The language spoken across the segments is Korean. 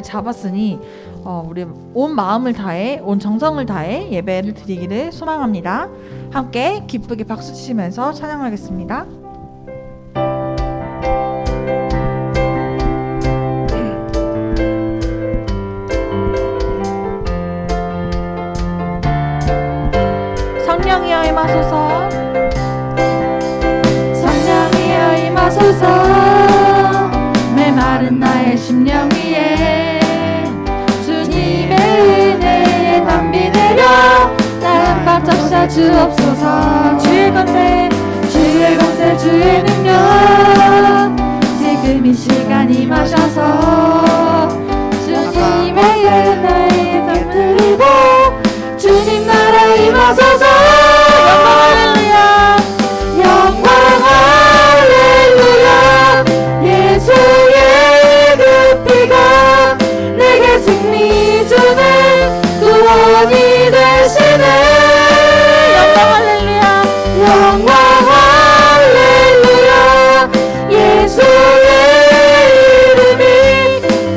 잡았으니 우리 온 마음을 다해 온 정성을 다해 예배를 드리기를 소망합니다. 함께 기쁘게 박수 치시면서 찬양하겠습니다. 성령이여 임하소서, 성령이여 임하소서. 메마른 나의 심령 위에 주님의 은혜에 담비 내려 나 바짝 사 주옵소서. 주의 권세 주의 능력 지금 이 시간 임하셔서 주님의 은혜에 담드리고 주님 나라 임하소서. 영광 할렐루야. 예수의 그 피가 내게 승리 주네, 구원이 되시네. 영광 할렐루야. 예수의 이름이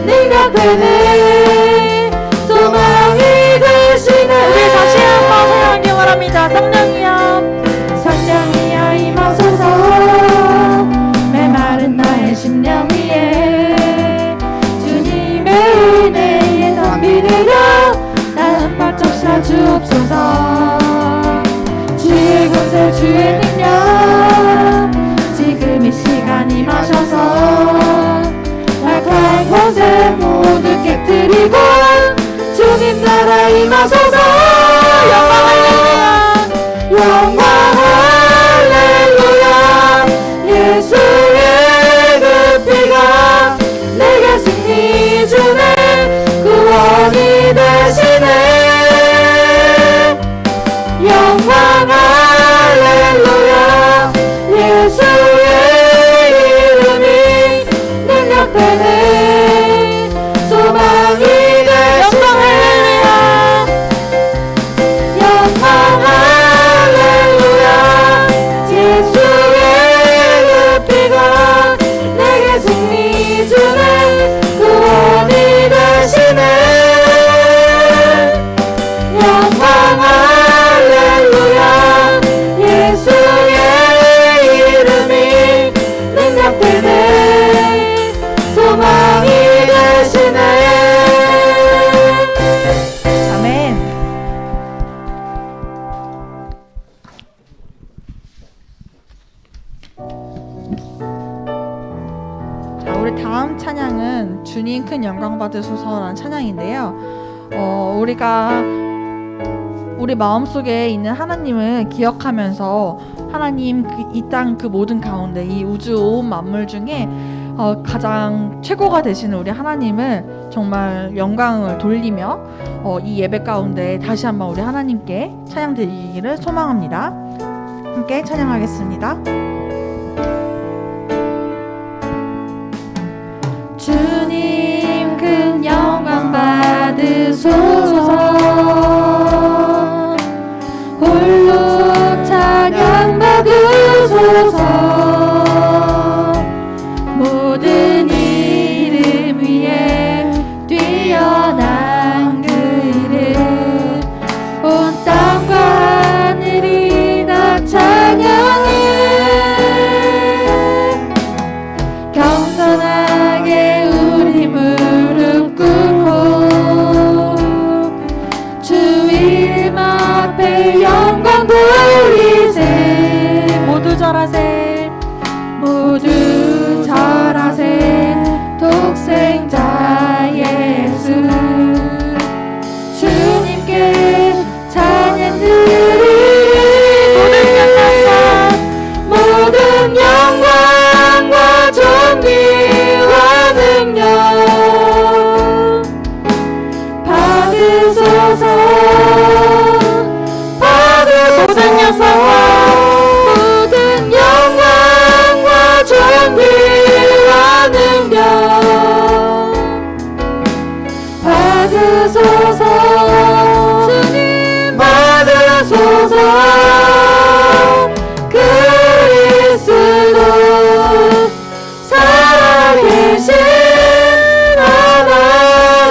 능력되네, 소망이 되시네. 우리 다시 한번 하나님께 말합니다. 성령이여 임하소서. 메마른 나의 심령 위에 주님의 은혜에 담비 내려 나는 바짝 사 주옵소서. 주의 권세 주의 능력 지금 이 시간 임하셔서 악한 권세 모두 깨뜨리고 주님 나라 임하소서. 영광 할렐루야. 예수의 그 피가 내게 승리 주네, 구원이 되시네. 영광 할렐루야. 예수의 이름이 능력되네, 소망이 되시네. 영광 할렐루야. 예수의 그 피가 내게 승리 주네, 구원이 되시네. 영광 할렐루야. 예수의 이름이 능력되네, 소망이 되시네. 아멘. 자, 우리 다음 찬양은 주님 큰 영광 받으소서라는 찬양인데요. 우리가 우리 마음속에 있는 하나님을 기억하면서 하나님 이 땅 그 모든 가운데 이 우주 온 만물 중에 가장 최고가 되시는 우리 하나님을 정말 영광을 돌리며 이 예배 가운데 다시 한번 우리 하나님께 찬양 드리기를 소망합니다. 함께 찬양하겠습니다. 주님 큰 영광 받으소서. 홀로 찬양 받으소서. 모든 이름 위에 뛰어난 그 이름 온 땅과 하늘이 다 찬양해. 겸손하게 우리 무릎 꿇고 주 이름 앞에 영광 돌리세. 모두 절하세, 모두 절하세. 독생자 예수 주님께 찬양 드리리. 모든 영광과 존귀와 능력 받으소서. 모든 영광과 존귀와 능력 받으소서. 주님 받으소서. 그리스도 살아계신 하나님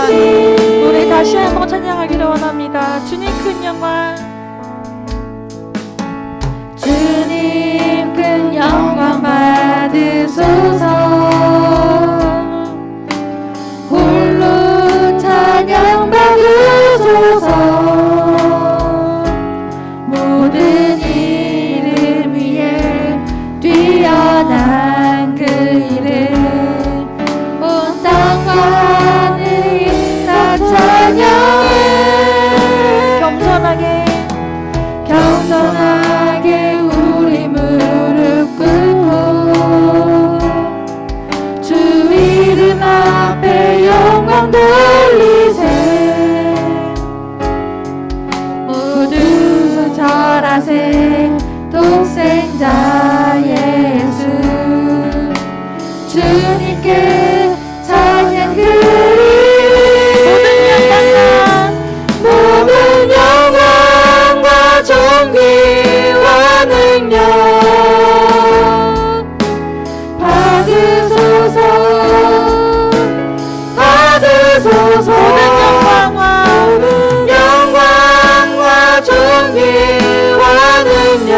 받으소서. 모든 영광과 존귀와 능력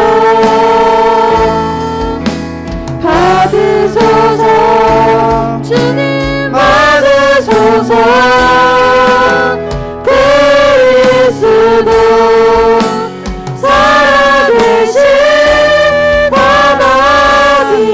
받으소서. 주님 받으소서. 그리스도 살아계신 하나님.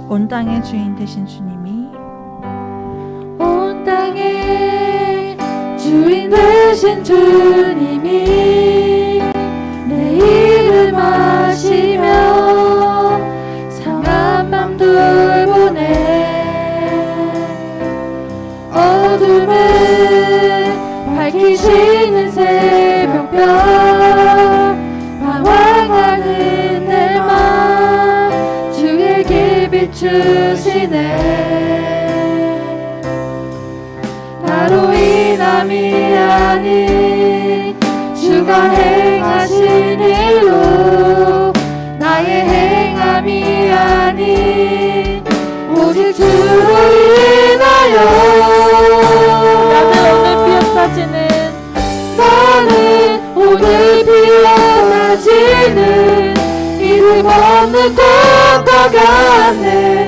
온 땅의 주인 되신 주님이 온 땅의 주인 되신 주님이 내 이름 아시며 상한 맘 돌보네. 어둠을 밝히시는 새벽별 방황하는 내 맘 주에게 비추시네. 나로 인함이 아닌 주가 행하신 일로 나의 행함이 아닌 오직 주로 인하여 나는 오늘 피어타지는 오늘 피어나지는 이름 없는 꽃과 같네.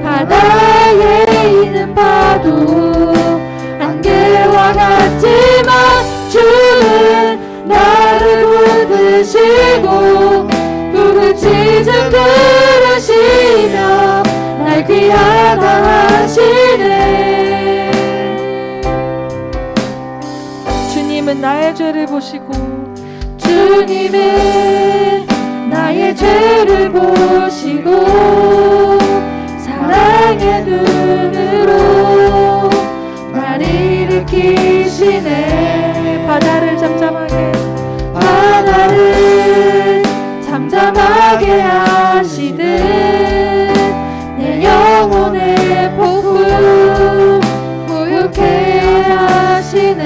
바다에 있는 파도 안개와 같지만 주는 나를 붙드시고 부르짖음 들으시며 날 귀하다 하시네. 주님은 나의 죄를 보시고 주님은 나의 죄를 보시고 사랑의 눈으로 날 일으키시네. 바다를 잠잠하게 하시듯 내 영혼의 폭풍 고요케 하시네.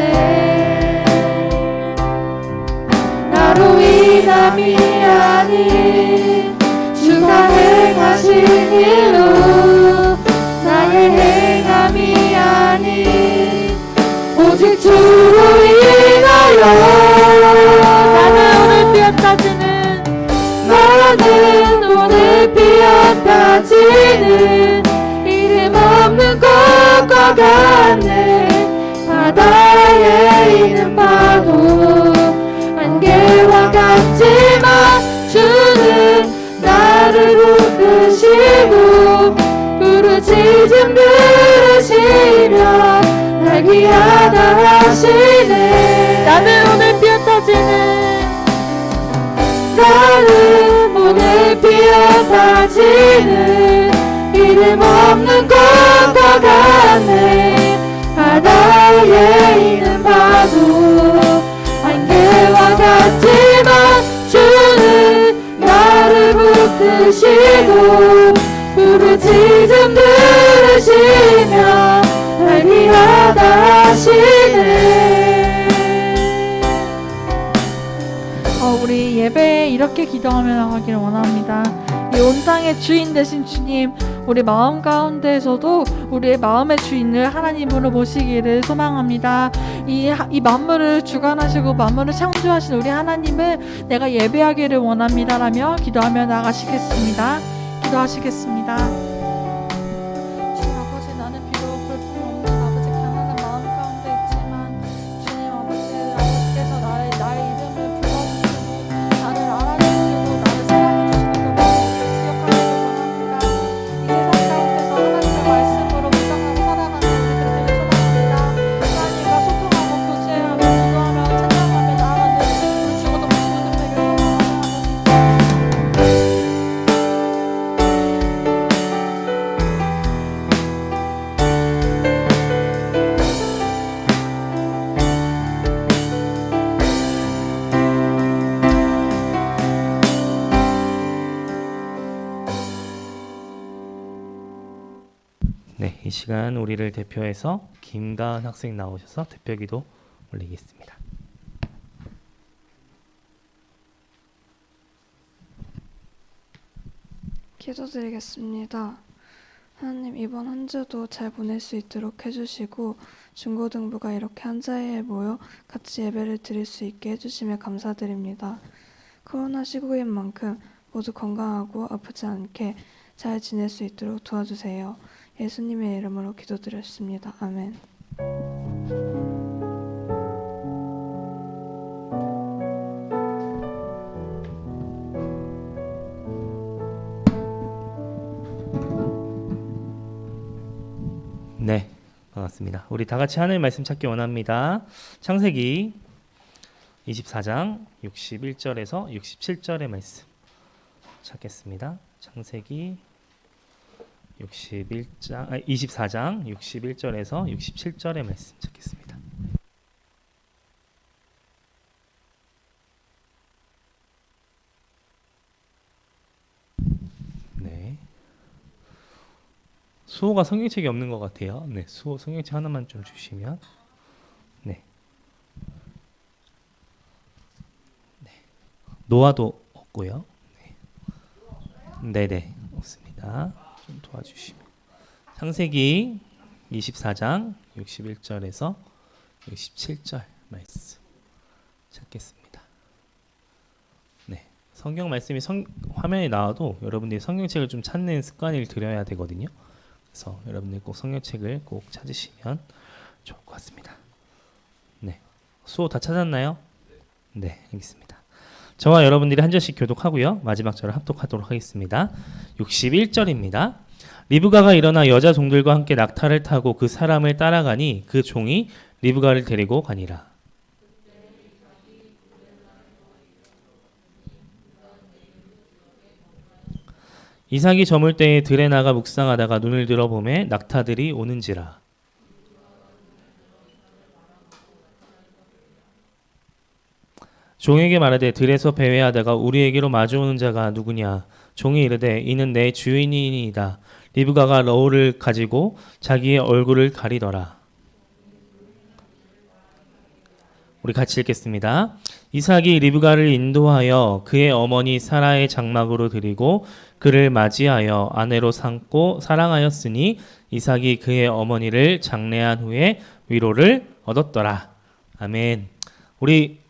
나로 인함이 아닌 주가 행하신 일로 나의 행함이 아닌 오직 주로 인하여 나는 오늘 피어타지는 이름 없는 꽃과 같네. 바다에 있는 파도 안개와 같지만 주는 나를 붙드시고 부르짖음 들으시며 날 귀하다 하시네. 나는 오늘 피어타지는 이름 없는 꽃과 같네. 바다에 있는 파도 안개와 같지만 주는 나를 붙드시고 부르짖음 들으시며 날 귀하다 하시네. 우리 예배에 이렇게 기도하며 나가기를 원합니다. 이 온 땅의 주인 되신 주님, 우리 마음 가운데에서도 우리의 마음의 주인을 하나님으로 모시기를 소망합니다. 이 만물을 주관하시고 만물을 창조하신 우리 하나님을 내가 예배하기를 원합니다라며 기도하며 나가시겠습니다. 기도하시겠습니다. 주님 아버지, 나는 비록 볼품없는 아버지 가난한 마음 가운데 있지만 주님 아버지께서 나의 이름을 불러주시고 나를 알아주시고 나를 사랑해주시는 걸 기억하기를 원합니다. 이 세상 가운데서 하나님의 말씀으로 묵상하고 살아가는 우리들 되길 소망합니다. 하나님과 소통하고 교제하며 기도하며 찬양하며 나아가는 우리 죽어도 못 죽어도 되길 소망합니다. 네, 이 시간 우리를 대표해서 김가은 학생 나오셔서 대표기도 올리겠습니다. 기도드리겠습니다. 하나님, 이번 한 주도 잘 보낼 수 있도록 해주시고 중고등부가 이렇게 한 자리에 모여 같이 예배를 드릴 수 있게 해주심에 감사드립니다. 코로나 시국인 만큼 모두 건강하고 아프지 않게 잘 지낼 수 있도록 도와주세요. 예수님의 이름으로 기도드렸습니다. 아멘. 네, 반갑습니다. 우리 다 같이 하나님 말씀 찾기 원합니다. 창세기 24장 61절에서 67절의 말씀 찾겠습니다. 창세기 24장 61절에서 67절의 말씀 찾겠습니다. 네. 수호가 성경책이 없는 것 같아요. 네, 수호 성경책 하나만 좀 주시면. 네. 네. 노아도 없고요. 네, 네, 없습니다. 좀 도와주시면. 창세기 24장 61절에서 67절 말씀 찾겠습니다. 네, 성경 말씀이 화면에 나와도 여러분들이 성경책을 좀 찾는 습관을 들여야 되거든요. 그래서 여러분들 꼭 성경책을 꼭 찾으시면 좋을 것 같습니다. 네, 수호 다 찾았나요? 네, 알겠습니다. 저와 여러분들이 한 절씩 교독하고요. 마지막 절을 합독하도록 하겠습니다. 61절입니다. 리브가가 일어나 여자 종들과 함께 낙타를 타고 그 사람을 따라가니 그 종이 리브가를 데리고 가니라. 이삭이 저물 때에 들에 나가 묵상하다가 눈을 들어보매 낙타들이 오는지라. 종에게 말하되 들에서 배회하다가 우리에게로 마주오는 자가 누구냐. 종이 이르되 이는 내 주인이니이다. 리브가가 러울을 가지고 자기의 얼굴을 가리더라. 우리 같이 읽겠습니다. 이삭이 리브가를 인도하여 그의 어머니 사라의 장막으로 드리고 그를 맞이하여 아내로 삼고 사랑하였으니 이삭이 그의 어머니를 장례한 후에 위로를 얻었더라. 아멘. 우리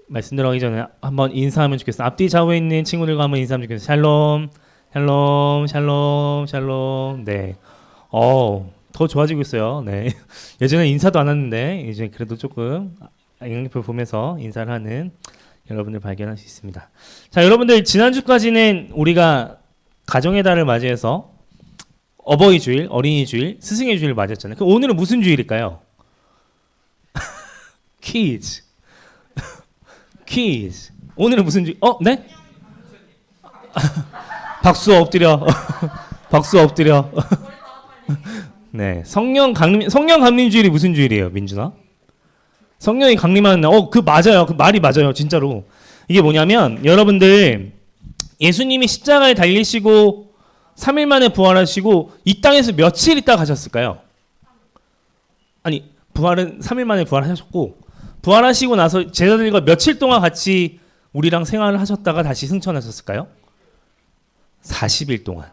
말씀 들어가기 전에 한번 인사하면 좋겠어요. 앞뒤 좌우에 있는 친구들과 한번 인사하면 좋겠어요. 샬롬, 샬롬, 샬롬, 샬롬. 네. 더 좋아지고 있어요. 네. 예전에 인사도 안 했는데 이제 그래도 조금 영향표 보면서 인사를 하는 여러분들 발견할 수 있습니다. 자, 여러분들 지난주까지는 우리가 가정의 달을 맞이해서 어버이 주일, 어린이 주일, 스승의 주일을 맞이했잖아요. 그럼 오늘은 무슨 주일일까요? 퀴즈. 퀴즈. 오늘은 무슨 주일? 네? 박수 엎드려. 박수 엎드려. 네, 성령 강림 주일이 무슨 주일이에요, 민준아? 성령이 강림하는 날. 그 맞아요. 그 말이 맞아요, 진짜로. 이게 뭐냐면 여러분들 예수님이 십자가에 달리시고 3일 만에 부활하시고 이 땅에서 며칠 있다 가셨을까요? 아니, 부활은 3일 만에 부활하셨고 부활하시고 나서 제자들과 며칠 동안 같이 우리랑 생활을 하셨다가 다시 승천하셨을까요? 40일 동안.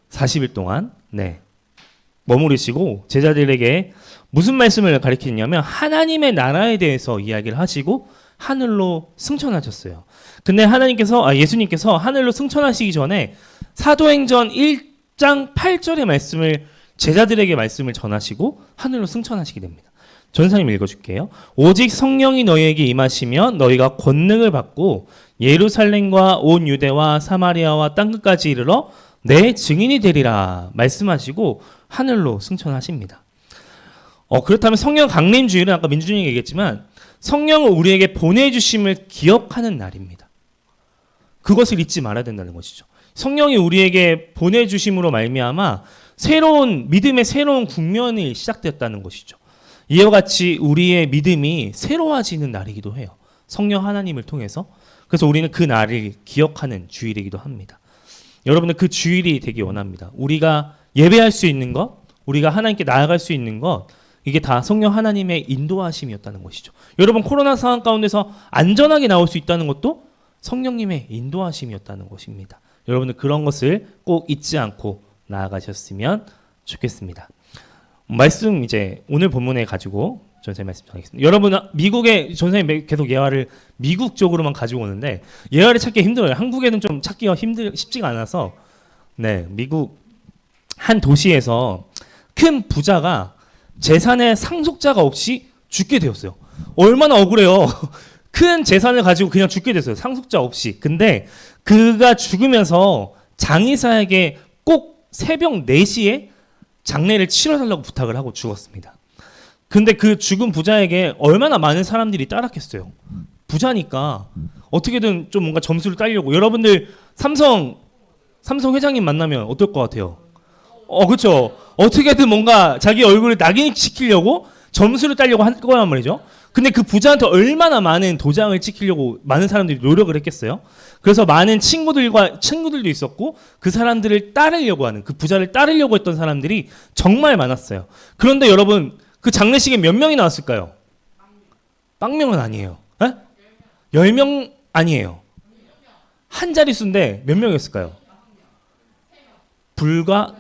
40일 동안. 네. 머무르시고 제자들에게 무슨 말씀을 가르치냐면 하나님의 나라에 대해서 이야기를 하시고 하늘로 승천하셨어요. 근데 예수님께서 하늘로 승천하시기 전에 사도행전 1장 8절의 말씀을 제자들에게 말씀을 전하시고 하늘로 승천하시게 됩니다. 전사님 읽어줄게요. 오직 성령이 너희에게 임하시면 너희가 권능을 받고 예루살렘과 온 유대와 사마리아와 땅끝까지 이르러 내 증인이 되리라 말씀하시고 하늘로 승천하십니다. 그렇다면 성령 강림 주일은 아까 민준이 얘기했지만 성령을 우리에게 보내주심을 기억하는 날입니다. 그것을 잊지 말아야 된다는 것이죠. 성령이 우리에게 보내주심으로 말미암아 믿음의 새로운 국면이 시작되었다는 것이죠. 이와 같이 우리의 믿음이 새로워지는 날이기도 해요. 성령 하나님을 통해서. 그래서 우리는 그 날을 기억하는 주일이기도 합니다. 여러분들 그 주일이 되기 원합니다. 우리가 예배할 수 있는 것, 우리가 하나님께 나아갈 수 있는 것, 이게 다 성령 하나님의 인도하심이었다는 것이죠. 여러분, 코로나 상황 가운데서 안전하게 나올 수 있다는 것도 성령님의 인도하심이었다는 것입니다. 여러분들 그런 것을 꼭 잊지 않고 나아가셨으면 좋겠습니다. 말씀 이제 오늘 본문에 가지고 전사님 말씀 전하겠습니다. 여러분, 미국에 전사님 계속 예화를 미국 쪽으로만 가지고 오는데 예화를 찾기 힘들어요. 한국에는 좀 찾기가 쉽지가 않아서. 네, 미국 한 도시에서 큰 부자가 재산의 상속자가 없이 죽게 되었어요. 얼마나 억울해요. 큰 재산을 가지고 그냥 죽게 됐어요. 상속자 없이. 근데 그가 죽으면서 장의사에게 꼭 새벽 4시에 장례를 치러달라고 부탁을 하고 죽었습니다. 근데 그 죽은 부자에게 얼마나 많은 사람들이 따랐겠어요. 부자니까 어떻게든 좀 뭔가 점수를 따려고. 여러분들 삼성 회장님 만나면 어떨 것 같아요? 그렇죠. 어떻게든 뭔가 자기 얼굴을 낙인 시키려고 점수를 따려고 할 거란 말이죠. 근데 그 부자한테 얼마나 많은 도장을 찍히려고 많은 사람들이 노력을 했겠어요. 그래서 많은 친구들도 있었고 그 사람들을 따르려고 하는, 그 부자를 따르려고 했던 사람들이 정말 많았어요. 그런데 여러분, 그 장례식에 몇 명이 나왔을까요? 빵명은 아니에요. 10명 아니에요. 한 자릿수인데 몇 명이었을까요? 불과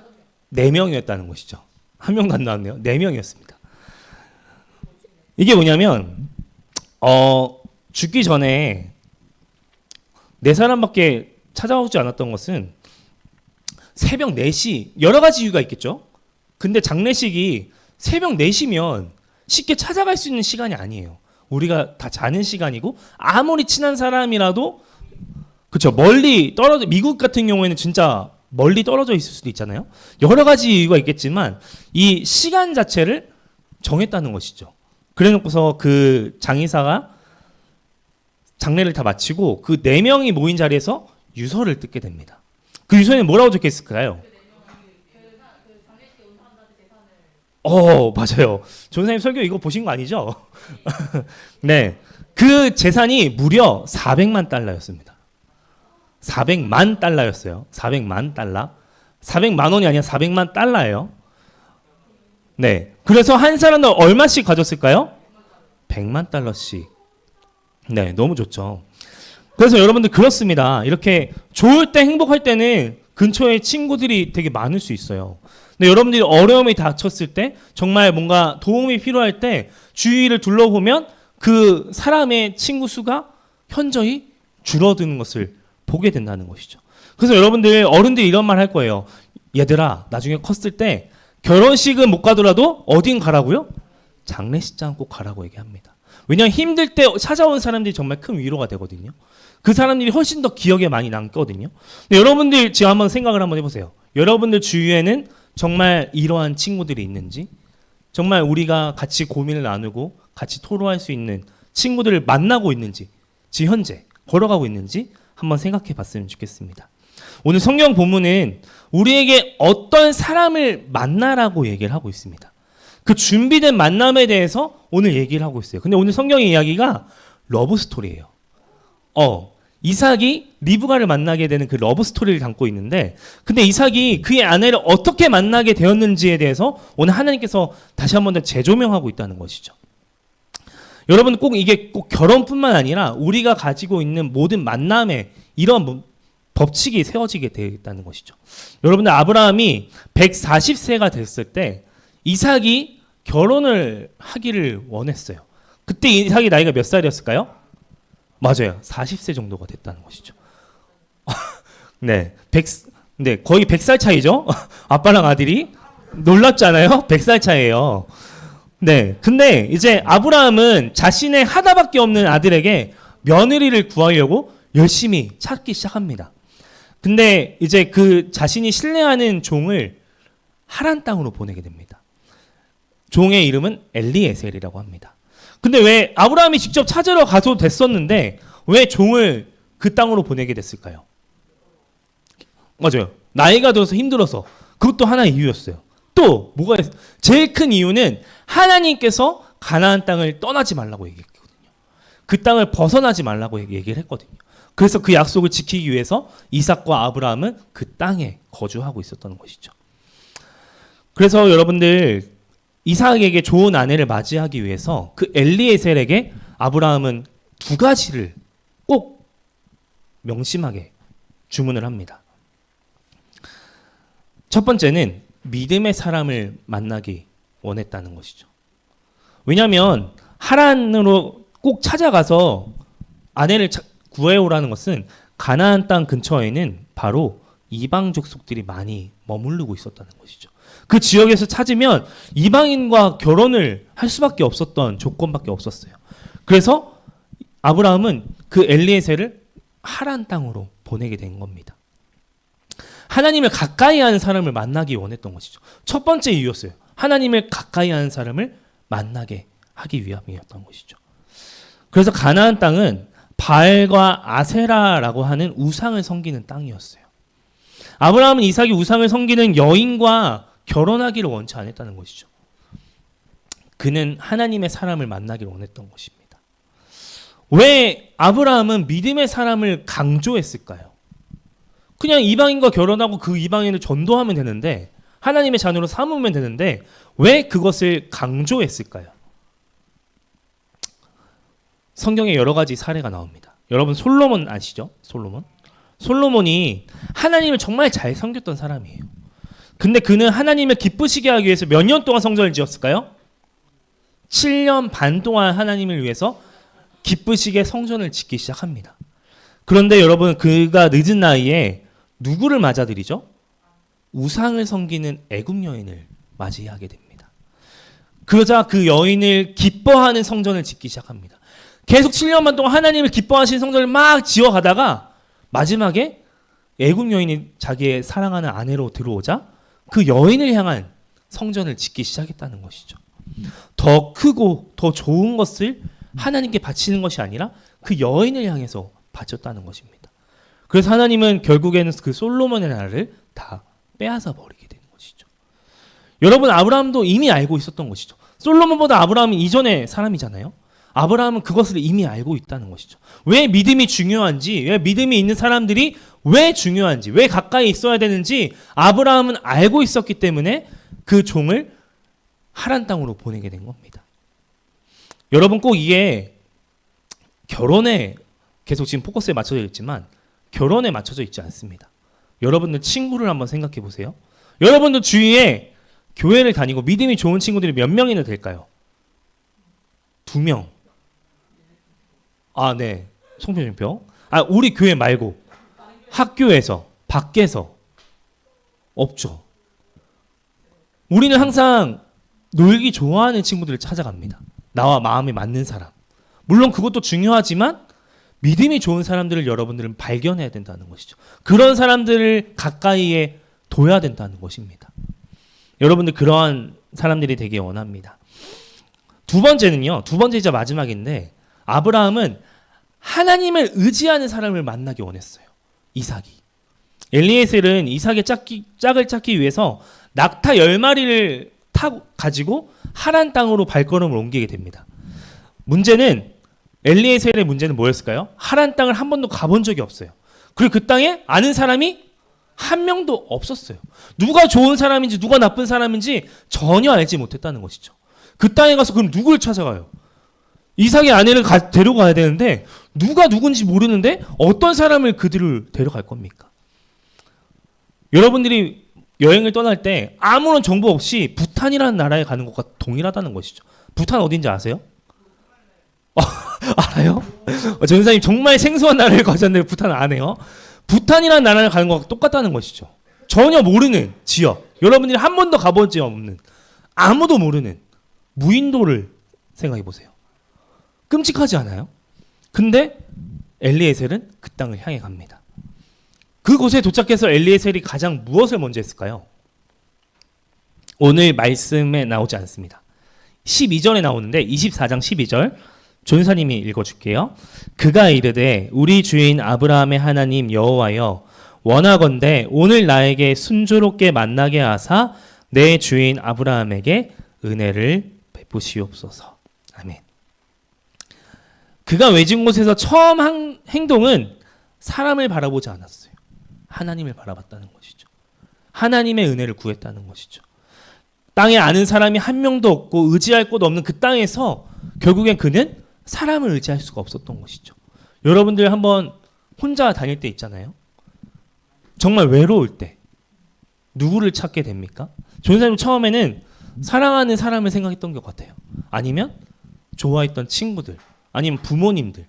4명이었다는 것이죠. 한 명도 안 나왔네요. 4명이었습니다. 이게 뭐냐면 죽기 전에 4사람밖에 찾아오지 않았던 것은 새벽 4시, 여러 가지 이유가 있겠죠. 근데 장례식이 새벽 4시면 쉽게 찾아갈 수 있는 시간이 아니에요. 우리가 다 자는 시간이고, 아무리 친한 사람이라도, 그렇죠, 멀리 떨어져, 미국 같은 경우에는 진짜 멀리 떨어져 있을 수도 있잖아요. 여러 가지 이유가 있겠지만 이 시간 자체를 정했다는 것이죠. 그래놓고서 그 장의사가 장례를 다 마치고 그 4명이 모인 자리에서 유서를 뜯게 됩니다. 그 유서에는 뭐라고 적혀 있을까요? 맞아요. 전사님 설교 이거 보신 거 아니죠? 네, 그 재산이 무려 400만 달러였습니다. 400만 달러였어요. 400만 달러. 400만 원이 아니라 400만 달러예요. 네, 그래서 한 사람은 얼마씩 가졌을까요? 100만 달러씩. 네, 너무 좋죠. 그래서 여러분들 그렇습니다. 이렇게 좋을 때, 행복할 때는 근처에 친구들이 되게 많을 수 있어요. 근데 여러분들이 어려움이 닥쳤을 때, 정말 뭔가 도움이 필요할 때 주위를 둘러보면 그 사람의 친구 수가 현저히 줄어드는 것을 보게 된다는 것이죠. 그래서 여러분들, 어른들이 이런 말 할 거예요. 얘들아, 나중에 컸을 때 결혼식은 못 가더라도 어딘 가라고요? 장례식장 꼭 가라고 얘기합니다. 왜냐하면 힘들 때 찾아온 사람들이 정말 큰 위로가 되거든요. 그 사람들이 훨씬 더 기억에 많이 남거든요. 근데 여러분들 지금 한번 생각을 한번 해보세요. 여러분들 주위에는 정말 이러한 친구들이 있는지, 정말 우리가 같이 고민을 나누고 같이 토로할 수 있는 친구들을 만나고 있는지, 지금 현재 걸어가고 있는지 한번 생각해 봤으면 좋겠습니다. 오늘 성경 본문은 우리에게 어떤 사람을 만나라고 얘기를 하고 있습니다. 그 준비된 만남에 대해서 오늘 얘기를 하고 있어요. 근데 오늘 성경의 이야기가 러브 스토리예요. 이삭이 리브가를 만나게 되는 그 러브 스토리를 담고 있는데, 근데 이삭이 그의 아내를 어떻게 만나게 되었는지에 대해서 오늘 하나님께서 다시 한 번 더 재조명하고 있다는 것이죠. 여러분, 꼭 이게 꼭 결혼뿐만 아니라 우리가 가지고 있는 모든 만남에 이런 법칙이 세워지게 되어 있다는 것이죠. 여러분들, 아브라함이 140세가 됐을 때 이삭이 결혼을 하기를 원했어요. 그때 이삭이 나이가 몇 살이었을까요? 맞아요. 40세 정도가 됐다는 것이죠. 네, 거의 100살 차이죠? 아빠랑 아들이. 놀랍잖아요? 100살 차이예요. 네, 근데 이제 아브라함은 자신의 하나밖에 없는 아들에게 며느리를 구하려고 열심히 찾기 시작합니다. 근데 이제 그 자신이 신뢰하는 종을 하란 땅으로 보내게 됩니다. 종의 이름은 엘리에셀이라고 합니다. 근데 왜 아브라함이 직접 찾으러 가도 됐었는데 왜 종을 그 땅으로 보내게 됐을까요? 맞아요. 나이가 들어서 힘들어서. 그것도 하나의 이유였어요. 또 뭐가 제일 큰 이유는 하나님께서 가나안 땅을 떠나지 말라고 얘기했거든요. 그 땅을 벗어나지 말라고 얘기를 했거든요. 그래서 그 약속을 지키기 위해서 이삭과 아브라함은 그 땅에 거주하고 있었던 것이죠. 그래서 여러분들 이삭에게 좋은 아내를 맞이하기 위해서 그 엘리에셀에게 아브라함은 두 가지를 꼭 명심하게 주문을 합니다. 첫 번째는 믿음의 사람을 만나기 원했다는 것이죠. 왜냐하면 하란으로 꼭 찾아가서 아내를 구해오라는 것은 가나안 땅 근처에는 바로 이방 족속들이 많이 머무르고 있었다는 것이죠. 그 지역에서 찾으면 이방인과 결혼을 할 수밖에 없었던 조건밖에 없었어요. 그래서 아브라함은 그 엘리에셀을 하란 땅으로 보내게 된 겁니다. 하나님을 가까이 하는 사람을 만나기 원했던 것이죠. 첫 번째 이유였어요. 하나님을 가까이 하는 사람을 만나게 하기 위함이었던 것이죠. 그래서 가나안 땅은 바알과 아세라라고 하는 우상을 섬기는 땅이었어요. 아브라함은 이삭이 우상을 섬기는 여인과 결혼하기를 원치 않았다는 것이죠. 그는 하나님의 사람을 만나기를 원했던 것입니다. 왜 아브라함은 믿음의 사람을 강조했을까요? 그냥 이방인과 결혼하고 그 이방인을 전도하면 되는데, 하나님의 자녀로 삼으면 되는데 왜 그것을 강조했을까요? 성경에 여러 가지 사례가 나옵니다. 여러분 솔로몬 아시죠? 솔로몬이 하나님을 정말 잘 섬겼던 사람이에요. 근데 그는 하나님을 기쁘시게 하기 위해서 몇 년 동안 성전을 지었을까요? 7년 반 동안 하나님을 위해서 기쁘시게 성전을 짓기 시작합니다. 그런데 여러분 그가 늦은 나이에 누구를 맞아들이죠? 우상을 섬기는 애굽 여인을 맞이하게 됩니다. 그러자 그 여인을 기뻐하는 성전을 짓기 시작합니다. 계속 7년 반 동안 하나님을 기뻐하시는 성전을 막 지어가다가 마지막에 애굽 여인이 자기의 사랑하는 아내로 들어오자 그 여인을 향한 성전을 짓기 시작했다는 것이죠. 더 크고 더 좋은 것을 하나님께 바치는 것이 아니라 그 여인을 향해서 바쳤다는 것입니다. 그래서 하나님은 결국에는 그 솔로몬의 나라를 다 빼앗아 버리게 되는 것이죠. 여러분 아브라함도 이미 알고 있었던 것이죠. 솔로몬보다 아브라함이 이전의 사람이잖아요. 아브라함은 그것을 이미 알고 있다는 것이죠. 왜 믿음이 중요한지, 왜 믿음이 있는 사람들이 왜 중요한지, 왜 가까이 있어야 되는지 아브라함은 알고 있었기 때문에 그 종을 하란 땅으로 보내게 된 겁니다. 여러분 꼭 이게 결혼에 계속 지금 포커스에 맞춰져 있지만 결혼에 맞춰져 있지 않습니다. 여러분들 친구를 한번 생각해 보세요. 여러분들 주위에 교회를 다니고 믿음이 좋은 친구들이 몇 명이나 될까요? 2명. 아, 네. 송표준표. 아, 우리 교회 말고 학교에서, 밖에서 없죠. 우리는 항상 놀기 좋아하는 친구들을 찾아갑니다. 나와 마음이 맞는 사람. 물론 그것도 중요하지만 믿음이 좋은 사람들을 여러분들은 발견해야 된다는 것이죠. 그런 사람들을 가까이에 둬야 된다는 것입니다. 여러분들 그러한 사람들이 되길 원합니다. 두 번째이자 마지막인데 아브라함은 하나님을 의지하는 사람을 만나기 원했어요. 이삭이. 엘리에셀은 이삭의 짝을 찾기 위해서 낙타 10마리를 가지고 하란 땅으로 발걸음을 옮기게 됩니다. 엘리에셀의 문제는 뭐였을까요? 하란 땅을 한 번도 가본 적이 없어요. 그리고 그 땅에 아는 사람이 한 명도 없었어요. 누가 좋은 사람인지 누가 나쁜 사람인지 전혀 알지 못했다는 것이죠. 그 땅에 가서 그럼 누구를 찾아가요? 이삭의 아내를 데려가야 되는데 누가 누군지 모르는데 어떤 사람을 그들을 데려갈 겁니까? 여러분들이 여행을 떠날 때 아무런 정보 없이 부탄이라는 나라에 가는 것과 동일하다는 것이죠. 부탄 어딘지 아세요? 알아요? 전사님 정말 생소한 나라를 가셨는데 부탄을 안 해요? 부탄이라는 나라를 가는 것과 똑같다는 것이죠. 전혀 모르는 지역, 여러분들이 한 번도 가본 적 없는, 아무도 모르는 무인도를 생각해 보세요. 끔찍하지 않아요? 근데 엘리에셀은 그 땅을 향해 갑니다. 그곳에 도착해서 엘리에셀이 가장 무엇을 먼저 했을까요? 오늘 말씀에 나오지 않습니다. 12절에 나오는데 24장 12절 전사님이 읽어줄게요. 그가 이르되 우리 주인 아브라함의 하나님 여호와여 원하건대 오늘 나에게 순조롭게 만나게 하사 내 주인 아브라함에게 은혜를 베푸시옵소서. 아멘. 그가 외진 곳에서 처음 한 행동은 사람을 바라보지 않았어요. 하나님을 바라봤다는 것이죠. 하나님의 은혜를 구했다는 것이죠. 땅에 아는 사람이 한 명도 없고 의지할 곳 없는 그 땅에서 결국엔 그는 사람을 의지할 수가 없었던 것이죠. 여러분들 한번 혼자 다닐 때 있잖아요. 정말 외로울 때 누구를 찾게 됩니까? 전사님 처음에는 사랑하는 사람을 생각했던 것 같아요. 아니면 좋아했던 친구들, 아니면 부모님들,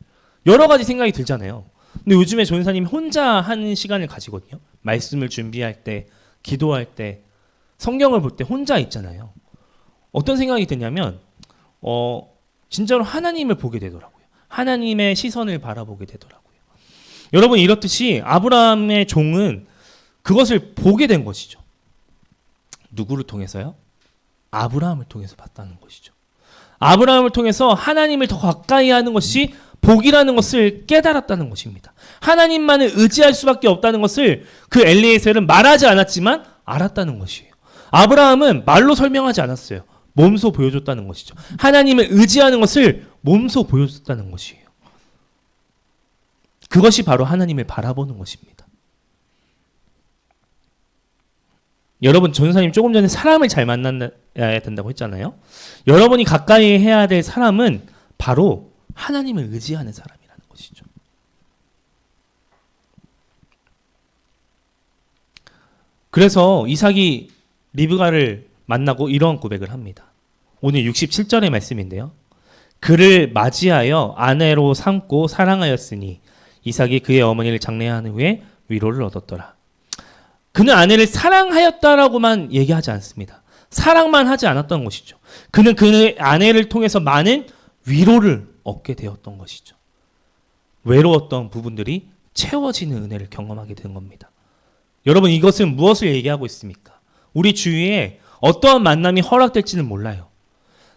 여러 가지 생각이 들잖아요. 근데 요즘에 전사님이 혼자 하는 시간을 가지거든요. 말씀을 준비할 때, 기도할 때, 성경을 볼 때 혼자 있잖아요. 어떤 생각이 드냐면 진짜로 하나님을 보게 되더라고요. 하나님의 시선을 바라보게 되더라고요. 여러분 이렇듯이 아브라함의 종은 그것을 보게 된 것이죠. 누구를 통해서요? 아브라함을 통해서 봤다는 것이죠. 아브라함을 통해서 하나님을 더 가까이 하는 것이 복이라는 것을 깨달았다는 것입니다. 하나님만을 의지할 수밖에 없다는 것을 그 엘리에셀은 말하지 않았지만 알았다는 것이에요. 아브라함은 말로 설명하지 않았어요. 몸소 보여줬다는 것이죠. 하나님을 의지하는 것을 몸소 보여줬다는 것이에요. 그것이 바로 하나님을 바라보는 것입니다. 여러분 전사님 조금 전에 사람을 잘 만나야 된다고 했잖아요. 여러분이 가까이 해야 될 사람은 바로 하나님을 의지하는 사람이라는 것이죠. 그래서 이삭이 리브가를 만나고 이런 고백을 합니다. 오늘 67절의 말씀인데요. 그를 맞이하여 아내로 삼고 사랑하였으니 이삭이 그의 어머니를 장례한 후에 위로를 얻었더라. 그는 아내를 사랑하였다라고만 얘기하지 않습니다. 사랑만 하지 않았던 것이죠. 그는 그의 아내를 통해서 많은 위로를 얻게 되었던 것이죠. 외로웠던 부분들이 채워지는 은혜를 경험하게 된 겁니다. 여러분 이것은 무엇을 얘기하고 있습니까? 우리 주위에 어떠한 만남이 허락될지는 몰라요.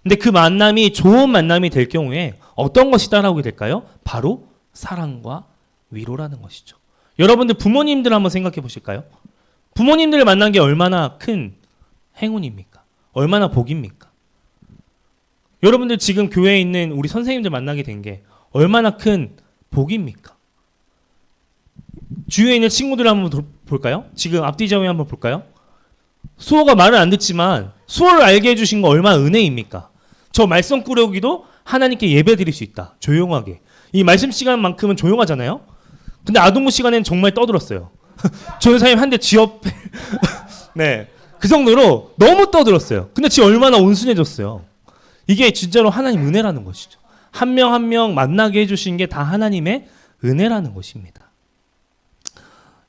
근데 그 만남이 좋은 만남이 될 경우에 어떤 것이 따라오게 될까요? 바로 사랑과 위로라는 것이죠. 여러분들 부모님들 한번 생각해 보실까요? 부모님들을 만난 게 얼마나 큰 행운입니까? 얼마나 복입니까? 여러분들 지금 교회에 있는 우리 선생님들 만나게 된 게 얼마나 큰 복입니까? 주위에 있는 친구들 한번 볼까요? 지금 앞뒤 좌우에 한번 볼까요? 수호가 말을 안 듣지만 수호를 알게 해주신 거 얼마나 은혜입니까? 저 말씀 꾸러기도 하나님께 예배 드릴 수 있다. 조용하게. 이 말씀 시간만큼은 조용하잖아요. 근데 아동부 시간에는 정말 떠들었어요. 조연사님 한 대 지업 네, 그 정도로 너무 떠들었어요. 근데 지금 얼마나 온순해졌어요. 이게 진짜로 하나님 은혜라는 것이죠. 한 명 한 명 만나게 해주신 게 다 하나님의 은혜라는 것입니다.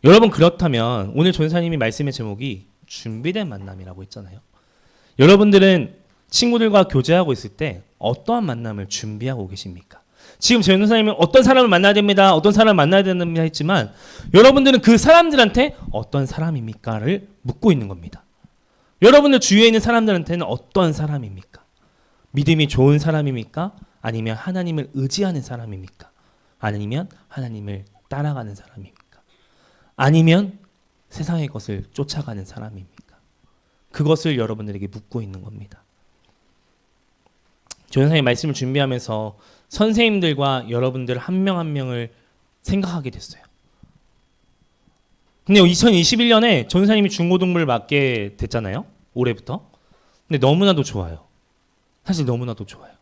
여러분 그렇다면 오늘 전사님이 말씀의 제목이 준비된 만남이라고 했잖아요. 여러분들은 친구들과 교제하고 있을 때 어떠한 만남을 준비하고 계십니까? 지금 전사님은 어떤 사람을 만나야 됩니다. 어떤 사람을 만나야 됩니다 했지만 여러분들은 그 사람들한테 어떤 사람입니까를 묻고 있는 겁니다. 여러분들 주위에 있는 사람들한테는 어떤 사람입니까? 믿음이 좋은 사람입니까? 아니면 하나님을 의지하는 사람입니까? 아니면 하나님을 따라가는 사람입니까? 아니면 세상의 것을 쫓아가는 사람입니까? 그것을 여러분들에게 묻고 있는 겁니다. 조연사님 말씀을 준비하면서 선생님들과 여러분들 한 명 한 명을 생각하게 됐어요. 근데 2021년에 전사님이 중고등부를 맡게 됐잖아요. 올해부터. 근데 너무나도 좋아요. 사실 너무나도 좋아요.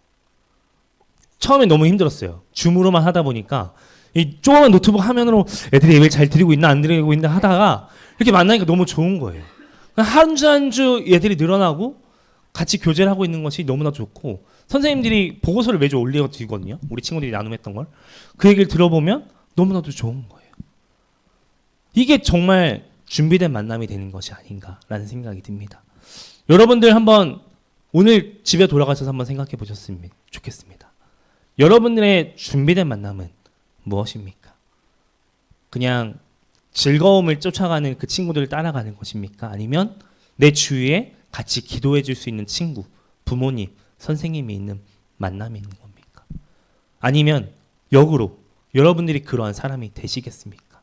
처음에 너무 힘들었어요. 줌으로만 하다 보니까 이 조그만 노트북 화면으로 애들이 예배를 잘 드리고 있나 안 드리고 있나 하다가 이렇게 만나니까 너무 좋은 거예요. 한 주 한 주 애들이 늘어나고 같이 교제를 하고 있는 것이 너무나 좋고 선생님들이 보고서를 매주 올려드리거든요. 우리 친구들이 나눔했던 걸. 그 얘기를 들어보면 너무나도 좋은 거예요. 이게 정말 준비된 만남이 되는 것이 아닌가라는 생각이 듭니다. 여러분들 한번 오늘 집에 돌아가셔서 한번 생각해 보셨으면 좋겠습니다. 여러분들의 준비된 만남은 무엇입니까? 그냥 즐거움을 쫓아가는 그 친구들을 따라가는 것입니까? 아니면 내 주위에 같이 기도해 줄 수 있는 친구, 부모님, 선생님이 있는 만남이 있는 겁니까? 아니면 역으로 여러분들이 그러한 사람이 되시겠습니까?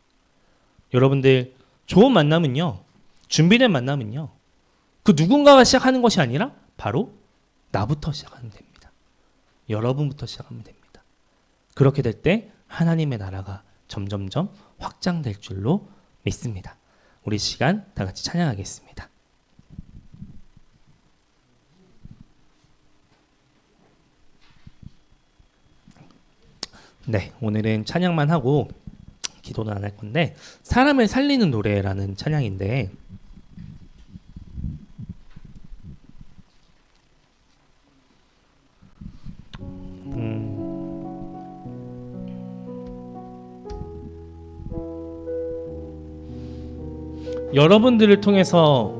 여러분들 좋은 만남은요, 준비된 만남은요, 그 누군가가 시작하는 것이 아니라 바로 나부터 시작하면 됩니다. 여러분부터 시작하면 됩니다. 그렇게 될 때 하나님의 나라가 점점점 확장될 줄로 믿습니다. 우리 시간 다 같이 찬양하겠습니다. 네, 오늘은 찬양만 하고 기도는 안 할 건데 사람을 살리는 노래라는 찬양인데 여러분들을 통해서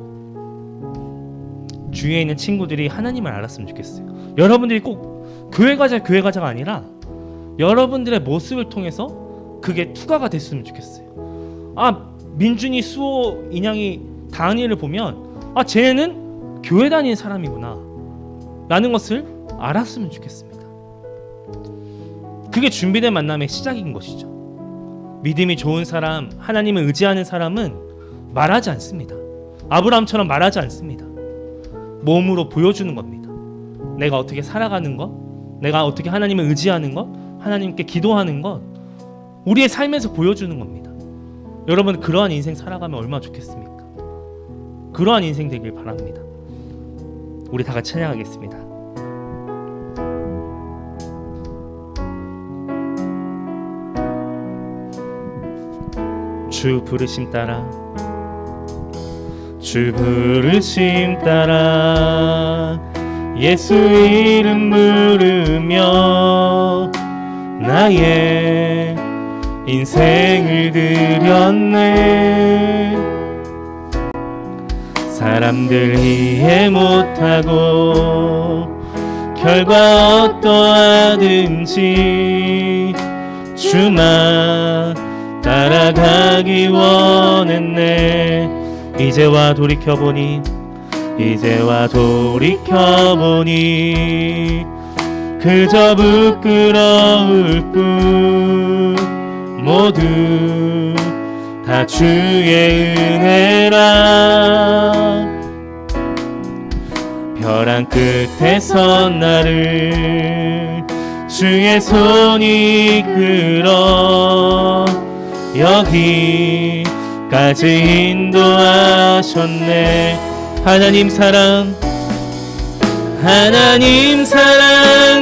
주위에 있는 친구들이 하나님을 알았으면 좋겠어요. 여러분들이 꼭 교회 가자가 아니라 여러분들의 모습을 통해서 그게 투과가 됐으면 좋겠어요. 아, 민준이, 수호, 인양이, 다은이를 보면 아, 쟤는 교회 다니는 사람이구나 라는 것을 알았으면 좋겠습니다. 그게 준비된 만남의 시작인 것이죠. 믿음이 좋은 사람, 하나님을 의지하는 사람은 말하지 않습니다. 아브라함처럼 말하지 않습니다. 몸으로 보여주는 겁니다. 내가 어떻게 살아가는 것, 내가 어떻게 하나님을 의지하는 것, 하나님께 기도하는 것, 우리의 삶에서 보여주는 겁니다. 여러분, 그러한 인생 살아가면 얼마나 좋겠습니까? 그러한 인생 되길 바랍니다. 우리 다 같이 찬양하겠습니다. 주 부르심 따라, 주 부르심 따라 예수 이름 부르며 나의 인생을 드렸네. 사람들 이해 못하고 결과 어떠하든지 주만 따라가기 원했네. 이제와 돌이켜보니 그저 부끄러울 뿐 모두 다 주의 은혜라. 벼랑 끝에서 나를 주의 손이 이끌어 여기까지 인도하셨네. 하나님 사랑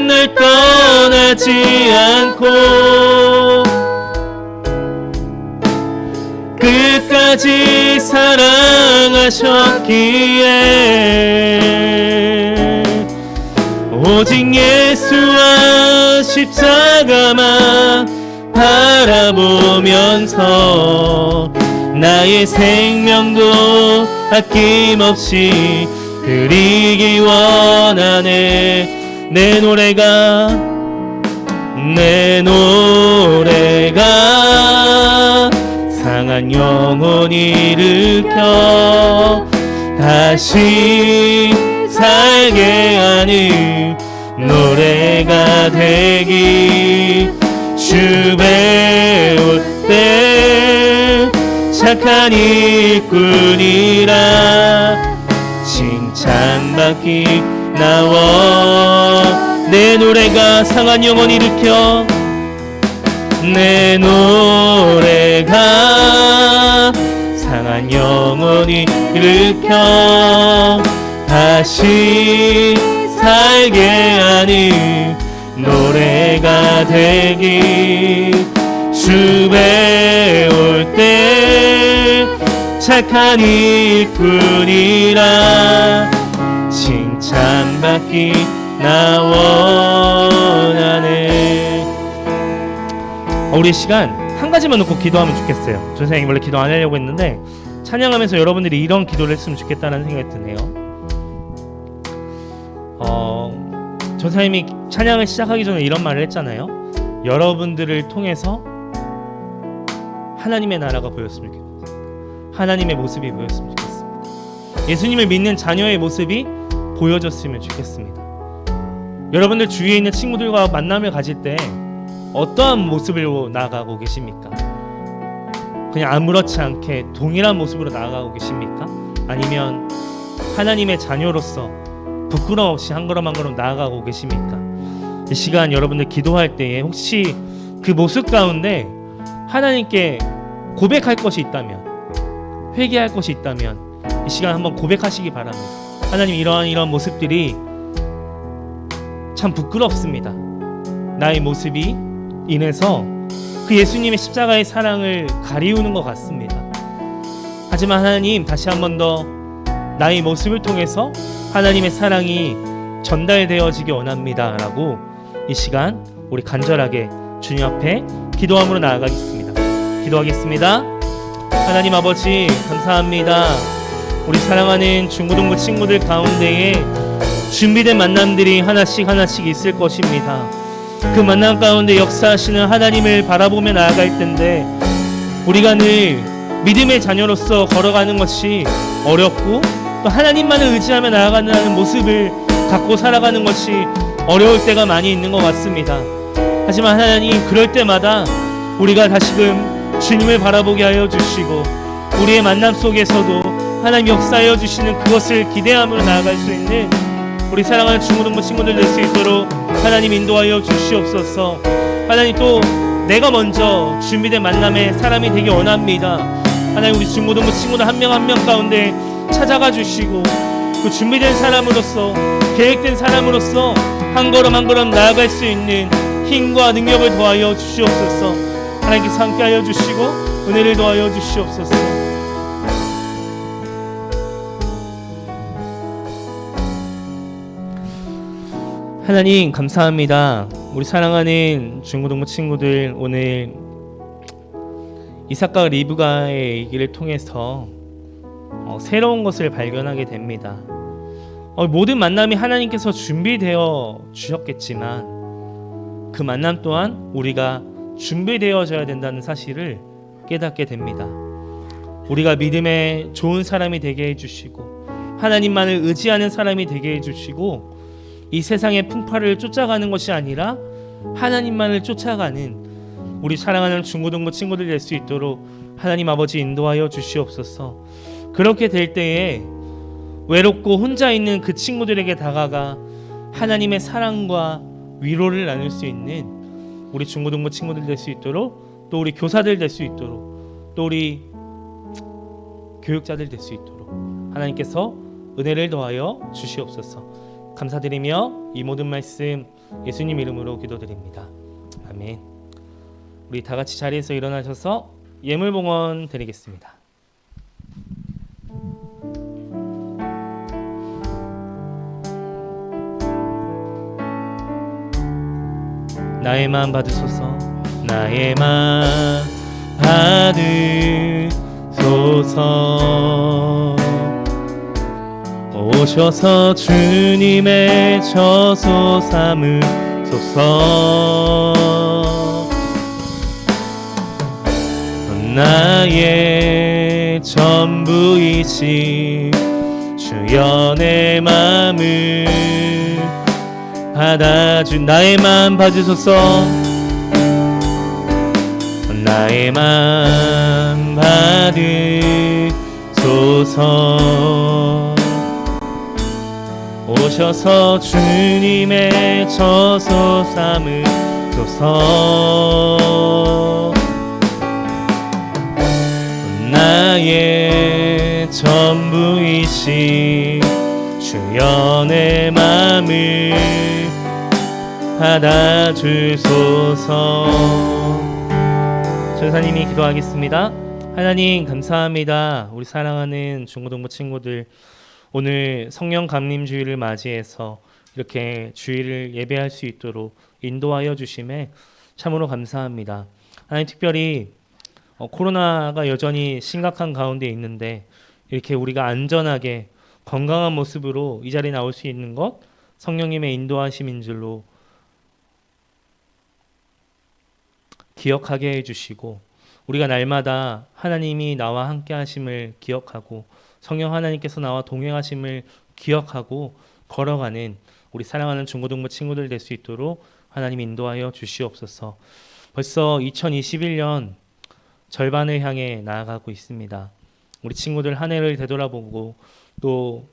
널 떠나지 않고 끝까지 사랑하셨기에 오직 예수와 십자가만 바라보면서 나의 생명도 아낌없이 드리기 원하네. 내 노래가 상한 영혼 일으켜 다시 살게 하는 노래가 되기. 주 배울 때 착한 일꾼이라 칭찬받기 나와. 내 노래가 상한 영혼 일으켜 내 노래가 상한 영혼이 일으켜 다시 살게 하는 노래가 되기. 주 배울 때 착한 일꾼이라 칭찬받기 나 원하네. 우리 시간 한 가지만 놓고 기도하면 좋겠어요. 전 선생님 원래 기도 안 하려고 했는데 찬양하면서 여러분들이 이런 기도를 했으면 좋겠다는 생각이 드네요. 전 선생님이 찬양을 시작하기 전에 이런 말을 했잖아요. 여러분들을 통해서 하나님의 나라가 보였으면 좋겠습니다. 하나님의 모습이 보였으면 좋겠습니다. 예수님을 믿는 자녀의 모습이 보여졌으면 좋겠습니다. 여러분들 주위에 있는 친구들과 만남을 가질 때 어떠한 모습으로 나아가고 계십니까? 그냥 아무렇지 않게 동일한 모습으로 나아가고 계십니까? 아니면 하나님의 자녀로서 부끄럼 없이 한 걸음 한 걸음 나아가고 계십니까? 이 시간 여러분들 기도할 때에 혹시 그 모습 가운데 하나님께 고백할 것이 있다면, 회개할 것이 있다면 이 시간 한번 고백하시기 바랍니다. 하나님, 이러한 모습들이 참 부끄럽습니다. 나의 모습이 인해서 그 예수님의 십자가의 사랑을 가리우는 것 같습니다. 하지만 하나님, 다시 한 번 더 나의 모습을 통해서 하나님의 사랑이 전달되어지기 원합니다 라고 이 시간 우리 간절하게 주님 앞에 기도함으로 나아가겠습니다. 기도하겠습니다. 하나님 아버지, 감사합니다. 우리 사랑하는 중고등부 친구들 가운데에 준비된 만남들이 하나씩 있을 것입니다. 그 만남 가운데 역사하시는 하나님을 바라보며 나아갈 텐데 우리가 늘 믿음의 자녀로서 걸어가는 것이 어렵고 또 하나님만을 의지하며 나아가는 모습을 갖고 살아가는 것이 어려울 때가 많이 있는 것 같습니다. 하지만 하나님, 그럴 때마다 우리가 다시금 주님을 바라보게 하여 주시고 우리의 만남 속에서도 하나님 역사하여 주시는 그것을 기대함으로 나아갈 수 있는 우리 사랑하는 중고등부 친구들 될 수 있도록 하나님 인도하여 주시옵소서. 하나님, 또 내가 먼저 준비된 만남의 사람이 되기 원합니다. 하나님, 우리 중고등부 친구들 한 명 한 명 가운데 찾아가 주시고 그 준비된 사람으로서, 계획된 사람으로서 한 걸음 한 걸음 나아갈 수 있는 힘과 능력을 더하여 주시옵소서. 하나님께서 함께하여 주시고 은혜를 더하여 주시옵소서. 하나님 감사합니다. 우리 사랑하는 중고등부 친구들, 오늘 이삭과 리브가의 얘기를 통해서 새로운 것을 발견하게 됩니다. 모든 만남이 하나님께서 준비되어 주셨겠지만 그 만남 또한 우리가 준비되어져야 된다는 사실을 깨닫게 됩니다. 우리가 믿음의 좋은 사람이 되게 해주시고 하나님만을 의지하는 사람이 되게 해주시고 이 세상의 풍파를 쫓아가는 것이 아니라 하나님만을 쫓아가는 우리 사랑하는 중고등부 친구들 될 수 있도록 하나님 아버지 인도하여 주시옵소서. 그렇게 될 때에 외롭고 혼자 있는 그 친구들에게 다가가 하나님의 사랑과 위로를 나눌 수 있는 우리 중고등부 친구들 될 수 있도록, 또 우리 교사들 될 수 있도록, 또 우리 교육자들 될 수 있도록 하나님께서 은혜를 더하여 주시옵소서. 감사드리며 이 모든 말씀 예수님 이름으로 기도드립니다. 아멘. 우리 다 같이 자리에서 일어나셔서 예물봉헌 드리겠습니다. 나의 마음 받으소서. 나의 마음 받으소서. 오셔서 주님의 처소 삼으소서. 나의 전부이신 주여 내 마음을 받아준 나의 마음 받으소서. 나의 마음 받으소서. 오셔서 주님의 처소 삼으소서. 나의 전부이신 주여 내 마음을 받아주소서. 전사님이 기도하겠습니다. 하나님 감사합니다. 우리 사랑하는 중고등부 친구들, 오늘 성령 강림 주일을 맞이해서 이렇게 주일을 예배할 수 있도록 인도하여 주심에 참으로 감사합니다. 하나님, 특별히 코로나가 여전히 심각한 가운데 있는데 이렇게 우리가 안전하게 건강한 모습으로 이 자리에 나올 수 있는 것 성령님의 인도하심인 줄로 기억하게 해주시고, 우리가 날마다 하나님이 나와 함께 하심을 기억하고 성령 하나님께서 나와 동행하심을 기억하고 걸어가는 우리 사랑하는 중고등부 친구들 될 수 있도록 하나님 인도하여 주시옵소서. 벌써 2021년 절반을 향해 나아가고 있습니다. 우리 친구들 한 해를 되돌아보고 또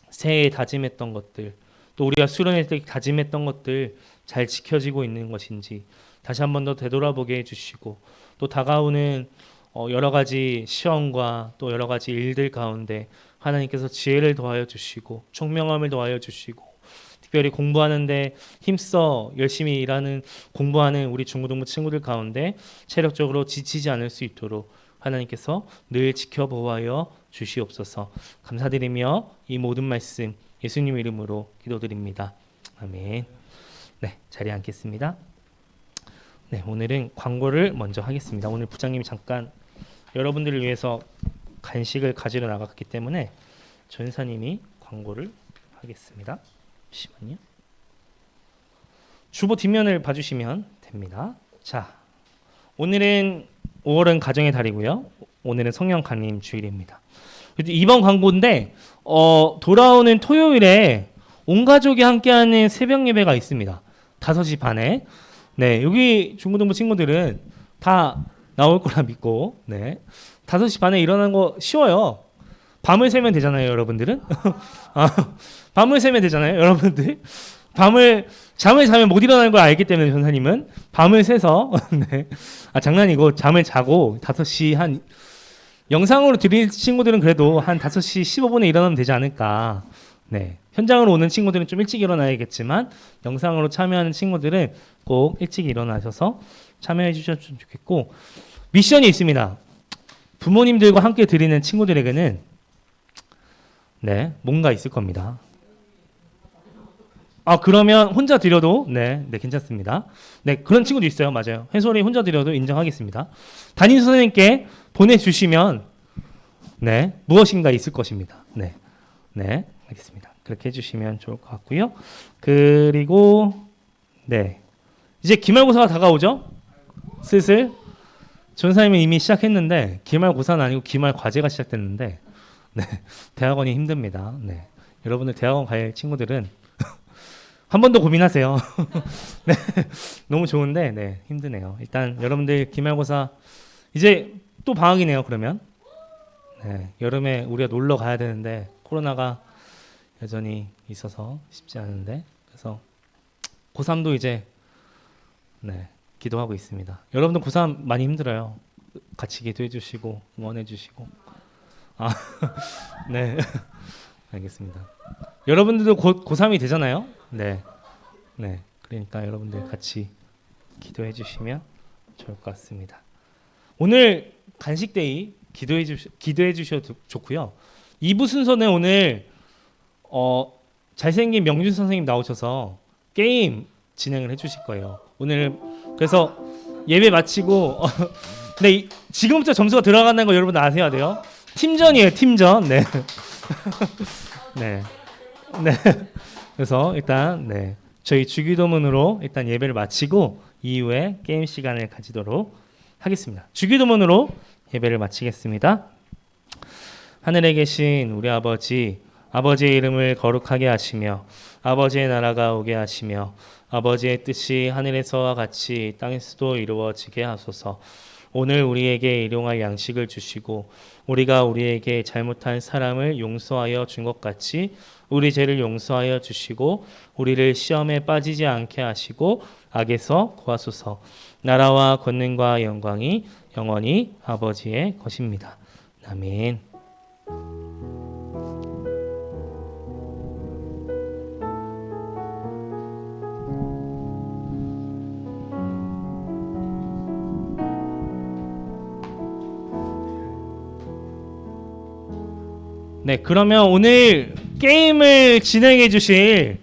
새해에 다짐했던 것들, 또 우리가 수련회 때 다짐했던 것들 잘 지켜지고 있는 것인지 다시 한 번 더 되돌아보게 해주시고, 또 다가오는 여러 가지 시험과 또 여러 가지 일들 가운데 하나님께서 지혜를 더하여 주시고 총명함을 더하여 주시고 특별히 공부하는데 힘써 열심히 일하는 공부하는 우리 중고등부 친구들 가운데 체력적으로 지치지 않을 수 있도록 하나님께서 늘 지켜보아여 주시옵소서. 감사드리며 이 모든 말씀 예수님 이름으로 기도드립니다. 아멘. 네, 자리에 앉겠습니다. 네, 오늘은 광고를 먼저 하겠습니다. 오늘 부장님이 잠깐 여러분들을 위해서 간식을 가지러 나갔기 때문에 전사님이 광고를 하겠습니다. 잠시만요. 주보 뒷면을 봐주시면 됩니다. 자, 오늘은 5월은 가정의 달이고요. 오늘은 성령 강림 주일입니다. 이번 광고인데 돌아오는 토요일에 온 가족이 함께하는 새벽 예배가 있습니다. 5시 반에. 네, 여기 중고등부 친구들은 다 나올 거라 믿고, 네, 5시 반에 일어나는 거 쉬워요. 밤을 새면 되잖아요, 여러분들은. 밤을 새면 되잖아요, 여러분들. 잠을 자면 못 일어나는 걸 알기 때문에 전사님은 밤을 새서 네. 장난이고 잠을 자고 5시 한 영상으로 드릴 친구들은 그래도 한 5시 15분에 일어나면 되지 않을까. 네. 현장으로 오는 친구들은 좀 일찍 일어나야겠지만 영상으로 참여하는 친구들은 꼭 일찍 일어나셔서 참여해 주셨으면 좋겠고, 미션이 있습니다. 부모님들과 함께 드리는 친구들에게는 네, 뭔가 있을 겁니다. 그러면 혼자 드려도 네, 괜찮습니다. 네, 그런 친구도 있어요. 맞아요. 해솔이 혼자 드려도 인정하겠습니다. 담임 선생님께 보내주시면 네, 무엇인가 있을 것입니다. 네, 알겠습니다. 그렇게 해주시면 좋을 것 같고요. 그리고 네, 이제 기말고사가 다가오죠. 슬슬 전사님은 이미 시작했는데 기말고사는 아니고 기말과제가 시작됐는데 네, 대학원이 힘듭니다. 네, 여러분들 대학원 갈 친구들은 한 번 더 고민하세요. 네, 너무 좋은데 네, 힘드네요. 일단 여러분들 기말고사 이제 또 방학이네요. 그러면 네, 여름에 우리가 놀러 가야 되는데 코로나가 여전히 있어서 쉽지 않은데, 그래서 고3도 이제 네, 기도하고 있습니다. 여러분들 고3 많이 힘들어요. 같이 기도해 주시고 응원해 주시고. 네. 알겠습니다. 여러분들도 곧 고3이 되잖아요. 네. 그러니까 여러분들 같이 기도해 주시면 좋을 것 같습니다. 오늘 간식데이 기도해 주셔도 좋고요. 2부 순서는 오늘 잘생긴 명준 선생님 나오셔서 게임 진행을 해주실 거예요. 오늘 그래서 예배 마치고 네, 지금부터 점수가 들어간다는 거 여러분 아셔야 돼요. 팀전이에요, 팀전. 네. 네. 그래서 일단 네, 저희 주기도문으로 일단 예배를 마치고 이후에 게임 시간을 가지도록 하겠습니다. 주기도문으로 예배를 마치겠습니다. 하늘에 계신 우리 아버지, 아버지의 이름을 거룩하게 하시며 아버지의 나라가 오게 하시며 아버지의 뜻이 하늘에서와 같이 땅에서도 이루어지게 하소서. 오늘 우리에게 일용할 양식을 주시고 우리가 우리에게 잘못한 사람을 용서하여 준 것 같이 우리 죄를 용서하여 주시고 우리를 시험에 빠지지 않게 하시고 악에서 구하소서. 나라와 권능과 영광이 영원히 아버지의 것입니다. 아멘. 네, 그러면 오늘 게임을 진행해 주실